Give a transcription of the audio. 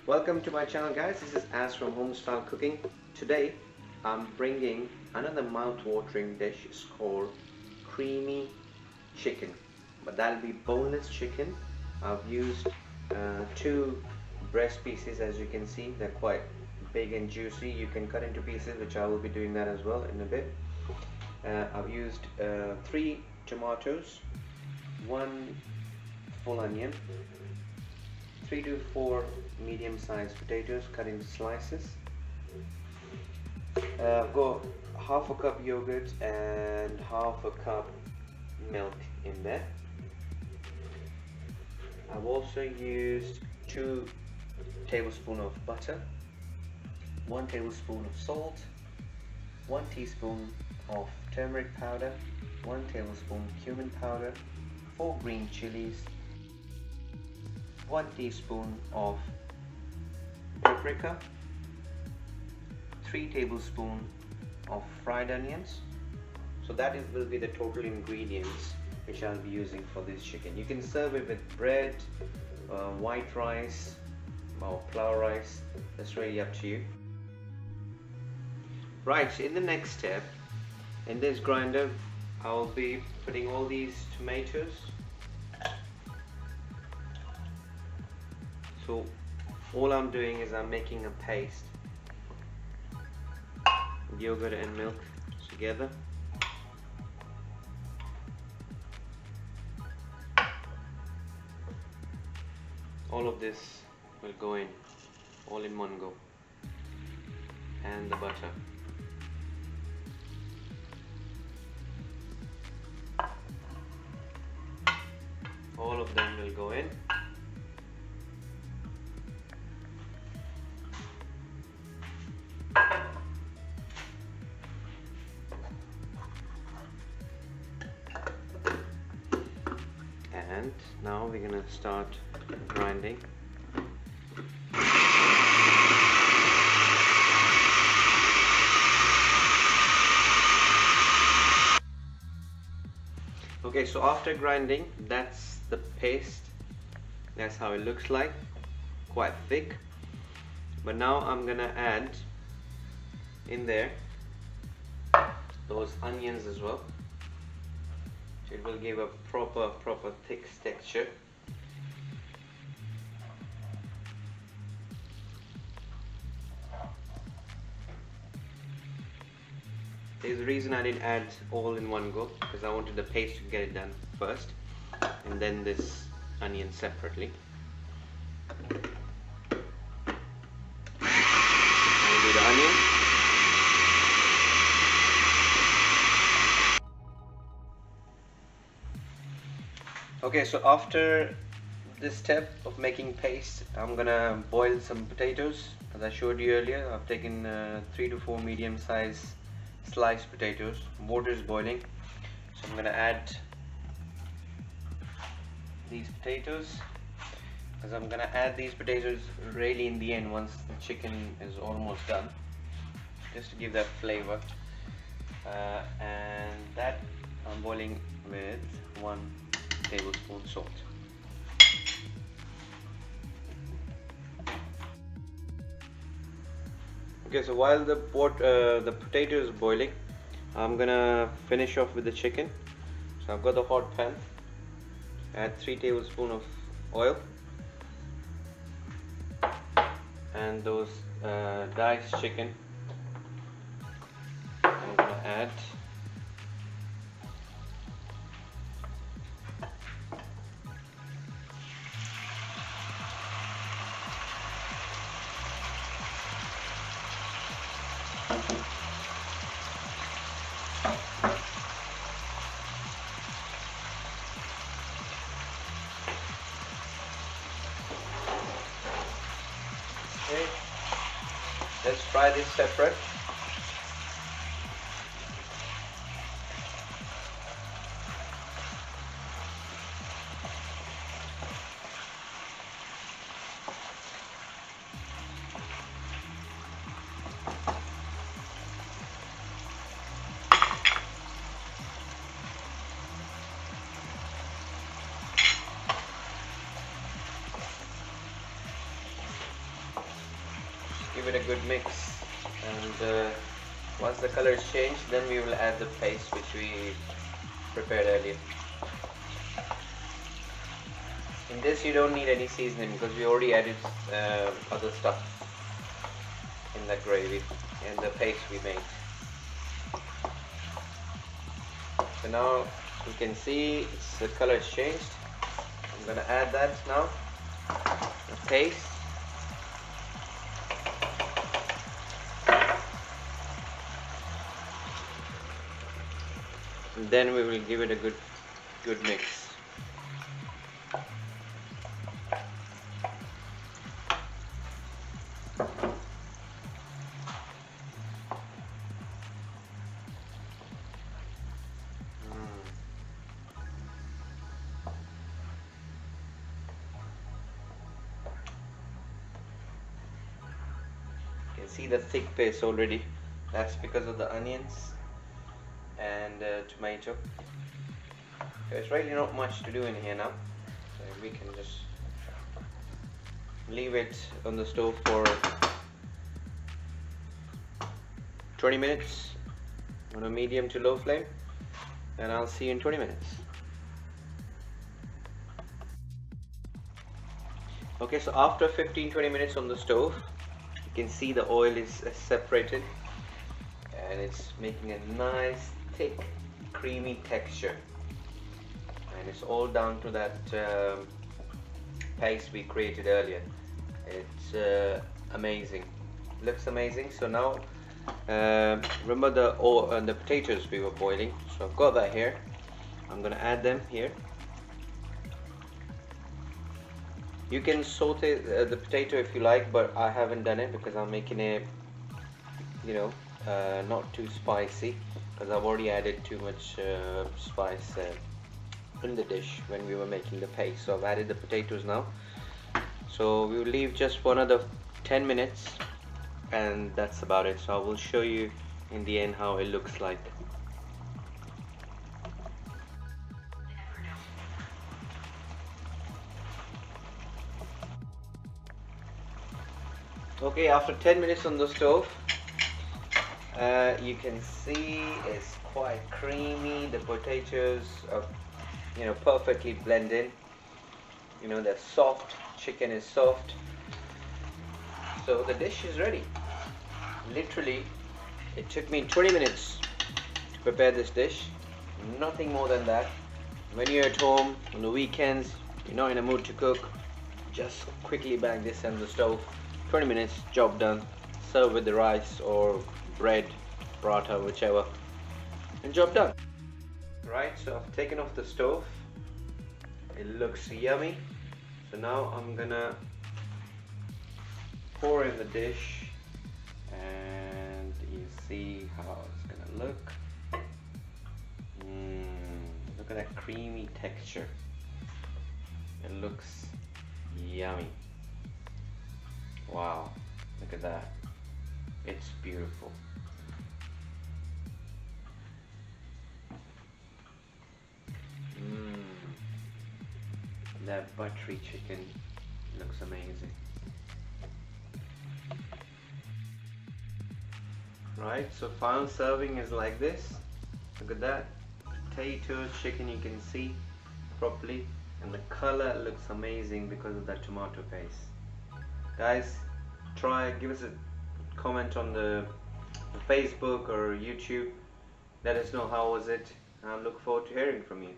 Welcome to my channel, guys. This is Az from Homestyle Cooking. Today I'm bringing another mouth-watering dish. It's called creamy chicken, but that'll be boneless chicken. I've used two breast pieces. As you can see, they're quite big and juicy. You can cut into pieces, which I will be doing that as well in a bit. I've used 3 tomatoes, 1 full onion, 3 to 4 medium-sized potatoes cut into slices. I've got half a cup yogurt and half a cup milk in there. I've also used 2 tablespoons of butter, 1 tablespoon of salt, 1 teaspoon of turmeric powder, 1 tablespoon cumin powder, 4 green chilies, 1 teaspoon of paprika, 3 tablespoons of fried onions. So that will be the total ingredients which I'll be using for this chicken. You can serve it with bread, white rice or flour rice. That's really up to you. Right, so in the next step, in this grinder I'll be putting all these tomatoes. So all I'm doing is I'm making a paste, yogurt and milk together. All of this will go in, all in one go, and the butter. All of them will go in. And now we're gonna start grinding. Okay, so after grinding, that's the paste. That's how it looks like, quite thick. But now I'm gonna add in there those onions as well. It will give a proper thick texture. There's a reason I didn't add all in one go, because I wanted the paste to get it done first and then this onion separately. I'll do the onion. Okay, so after this step of making paste, I'm gonna boil some potatoes. As I showed you earlier, I've taken 3 to 4 medium-sized sliced potatoes. Water is boiling, so I'm gonna add these potatoes. As I'm gonna add these potatoes really in the end, once the chicken is almost done, just to give that flavor. And that I'm boiling with 1 tablespoon salt. Okay, so while the potato is boiling, I'm gonna finish off with the chicken. So I've got the hot pan. Add 3 tablespoons of oil and those diced chicken. I'm gonna add. Okay, let's fry this separate. give it a good mix, and once the color is changed, then we will add the paste which we prepared earlier. In this you don't need any seasoning because we already added other stuff in the gravy and the paste we made. So now you can see the color has changed. I'm going to add that now, the paste. And then we will give it a good mix. You can see the thick paste already. That's because of the onions and tomato. There's really not much to do in here now, so we can just leave it on the stove for 20 minutes on a medium to low flame, and I'll see you in 20 minutes. Okay, so after 15-20 minutes on the stove, you can see the oil is separated and it's making a nice thick creamy texture, and it's all down to that paste we created earlier. It's amazing, looks amazing. So now remember the potatoes we were boiling, so I've got that here. I'm gonna add them here. You can saute the potato if you like, but I haven't done it because I'm making it, you know, not too spicy, because I've already added too much spice in the dish when we were making the paste. So I've added the potatoes now. So we will leave just for another 10 minutes and that's about it. So I will show you in the end how it looks like. Okay, after 10 minutes on the stove, you can see it's quite creamy. The potatoes are, you know, perfectly blended. You know, they're soft. Chicken is soft. So the dish is ready. Literally, it took me 20 minutes to prepare this dish. Nothing more than that. When you're at home on the weekends, you're not in a mood to cook, just quickly bang this on the stove. 20 minutes, job done. Serve with the rice or bread, paratha, whichever, and job done. Right, so I've taken off the stove. It looks yummy. So now I'm gonna pour in the dish, and you see how it's gonna look. Look at that creamy texture. It looks yummy. Wow, look at that. It's beautiful. That buttery chicken looks amazing. Right, so final serving is like this. Look at that. Potato, chicken, you can see properly, and the color looks amazing because of that tomato paste. Guys, try, give us a comment on the Facebook or YouTube. Let us know how was it. I look forward to hearing from you.